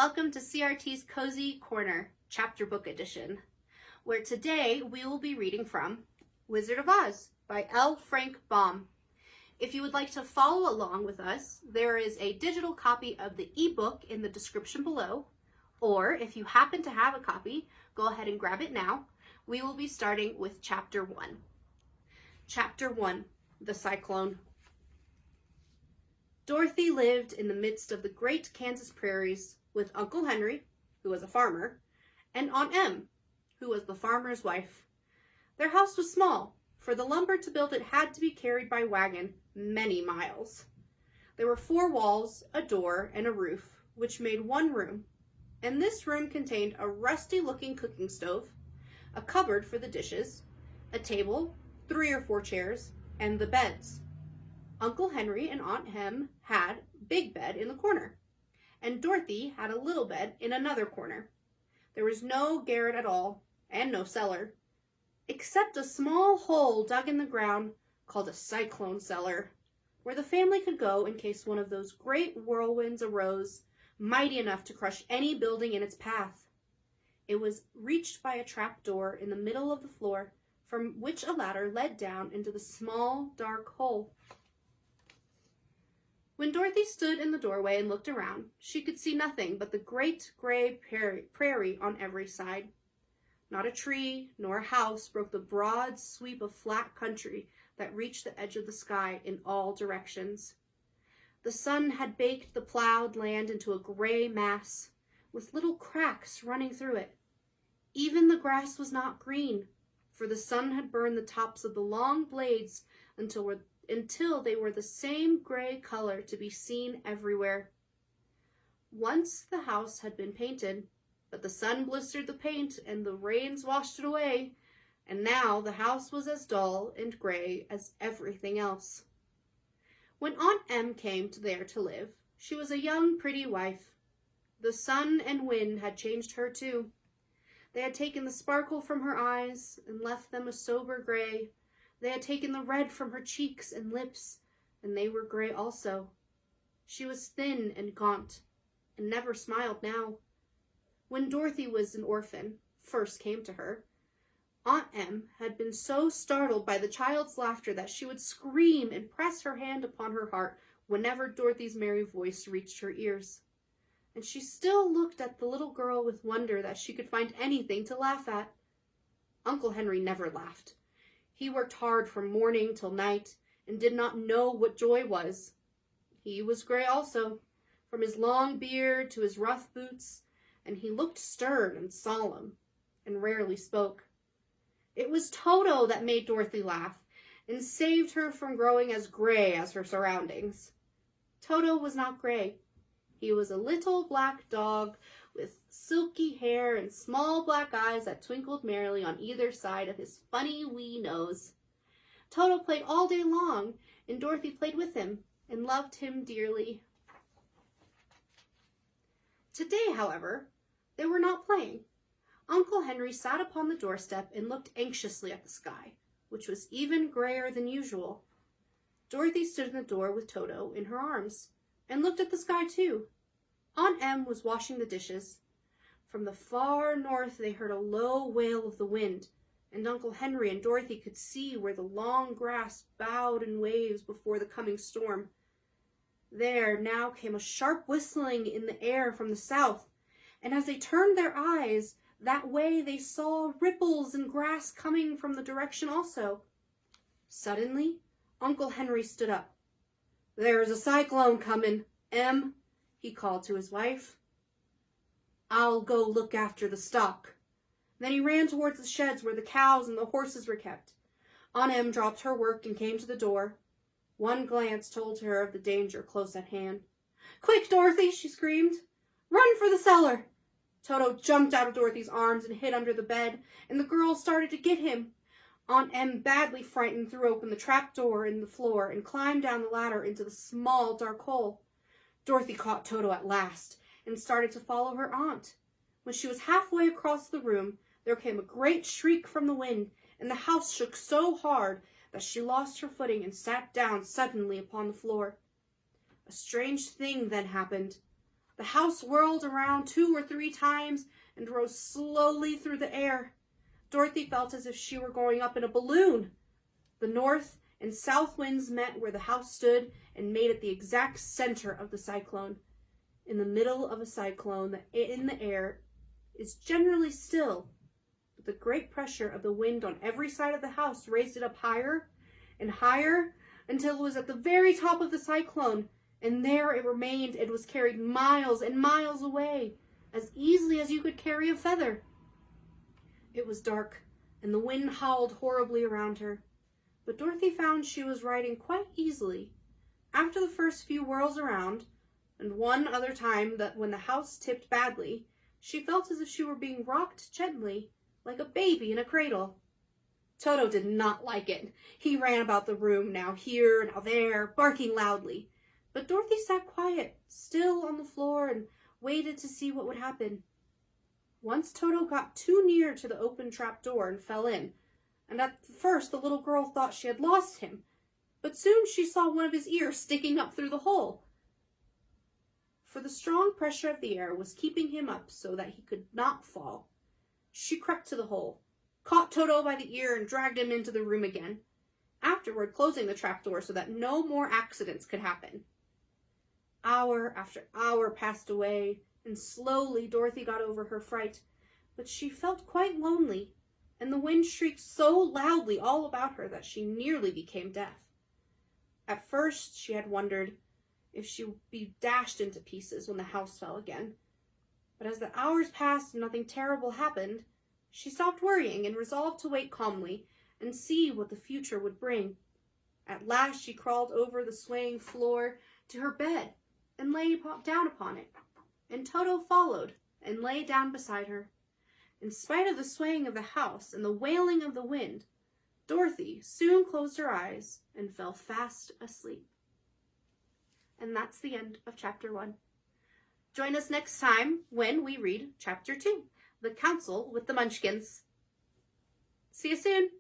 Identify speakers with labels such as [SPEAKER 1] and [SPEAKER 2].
[SPEAKER 1] Welcome to CRT's Cozy Corner, Chapter Book Edition, where today we will be reading from Wizard of Oz by L. Frank Baum. If you would like to follow along with us, there is a digital copy of the ebook in the description below, or if you happen to have a copy, go ahead and grab it now. We will be starting with Chapter 1. Chapter 1, The Cyclone. Dorothy lived in the midst of the great Kansas prairies with Uncle Henry, who was a farmer, and Aunt Em, who was the farmer's wife. Their house was small, for the lumber to build it had to be carried by wagon many miles. There were 4 walls, a door, and a roof, which made one room, and this room contained a rusty-looking cooking stove, a cupboard for the dishes, a table, 3 or 4 chairs, and the beds. Uncle Henry and Aunt Em had a big bed in the corner, and Dorothy had a little bed in another corner. There was no garret at all, and no cellar, except a small hole dug in the ground called a cyclone cellar, where the family could go in case one of those great whirlwinds arose, mighty enough to crush any building in its path. It was reached by a trap door in the middle of the floor, from which a ladder led down into the small, dark hole. When Dorothy stood in the doorway and looked around, she could see nothing but the great gray prairie on every side. Not a tree nor a house broke the broad sweep of flat country that reached the edge of the sky in all directions. The sun had baked the plowed land into a gray mass, with little cracks running through it. Even the grass was not green, for the sun had burned the tops of the long blades until they were the same gray color to be seen everywhere. Once the house had been painted, but the sun blistered the paint and the rains washed it away, and now the house was as dull and gray as everything else. When Aunt Em came there to live, she was a young, pretty wife. The sun and wind had changed her too. They had taken the sparkle from her eyes and left them a sober gray. They had taken the red from her cheeks and lips, and they were gray also. She was thin and gaunt, and never smiled now. When Dorothy was an orphan, first came to her, Aunt Em had been so startled by the child's laughter that she would scream and press her hand upon her heart whenever Dorothy's merry voice reached her ears. And she still looked at the little girl with wonder that she could find anything to laugh at. Uncle Henry never laughed. He worked hard from morning till night and did not know what joy was. He was gray also, from his long beard to his rough boots, and he looked stern and solemn and rarely spoke. It was Toto that made Dorothy laugh and saved her from growing as gray as her surroundings. Toto was not gray. He was a little black dog with silky hair and small black eyes that twinkled merrily on either side of his funny wee nose. Toto played all day long, and Dorothy played with him and loved him dearly. Today, however, they were not playing. Uncle Henry sat upon the doorstep and looked anxiously at the sky, which was even grayer than usual. Dorothy stood in the door with Toto in her arms and looked at the sky too. Aunt Em was washing the dishes. From the far north they heard a low wail of the wind, and Uncle Henry and Dorothy could see where the long grass bowed in waves before the coming storm. There now came a sharp whistling in the air from the south, and as they turned their eyes that way they saw ripples in grass coming from the direction also. Suddenly, Uncle Henry stood up. "There's a cyclone comin', Em," he called to his wife. "I'll go look after the stock." Then he ran towards the sheds where the cows and the horses were kept. Aunt Em dropped her work and came to the door. One glance told her of the danger close at hand. "Quick, Dorothy!" she screamed. "Run for the cellar!" Toto jumped out of Dorothy's arms and hid under the bed, and the girls started to get him. Aunt Em, badly frightened, threw open the trap door in the floor and climbed down the ladder into the small, dark hole. Dorothy caught Toto at last and started to follow her aunt. When she was halfway across the room, there came a great shriek from the wind, and the house shook so hard that she lost her footing and sat down suddenly upon the floor. A strange thing then happened. The house whirled around 2 or 3 times and rose slowly through the air. Dorothy felt as if she were going up in a balloon. The north and south winds met where the house stood and made it the exact center of the cyclone. In the middle of a cyclone, in the air is generally still, but the great pressure of the wind on every side of the house raised it up higher and higher until it was at the very top of the cyclone, and there it remained and was carried miles and miles away, as easily as you could carry a feather. It was dark, and the wind howled horribly around her, but Dorothy found she was riding quite easily. After the first few whirls around, and one other time that when the house tipped badly, she felt as if she were being rocked gently, like a baby in a cradle. Toto did not like it. He ran about the room, now here, now there, barking loudly. But Dorothy sat quiet, still on the floor, and waited to see what would happen. Once Toto got too near to the open trap door and fell in, and at first the little girl thought she had lost him, but soon she saw one of his ears sticking up through the hole. For the strong pressure of the air was keeping him up so that he could not fall. She crept to the hole, caught Toto by the ear, and dragged him into the room again, afterward closing the trapdoor so that no more accidents could happen. Hour after hour passed away, and slowly Dorothy got over her fright, but she felt quite lonely, and the wind shrieked so loudly all about her that she nearly became deaf. At first she had wondered if she would be dashed into pieces when the house fell again, but as the hours passed and nothing terrible happened, she stopped worrying and resolved to wait calmly and see what the future would bring. At last she crawled over the swaying floor to her bed and lay down upon it, and Toto followed and lay down beside her. In spite of the swaying of the house and the wailing of the wind, Dorothy soon closed her eyes and fell fast asleep. And that's the end of Chapter 1. Join us next time when we read Chapter 2, The Council with the Munchkins. See you soon!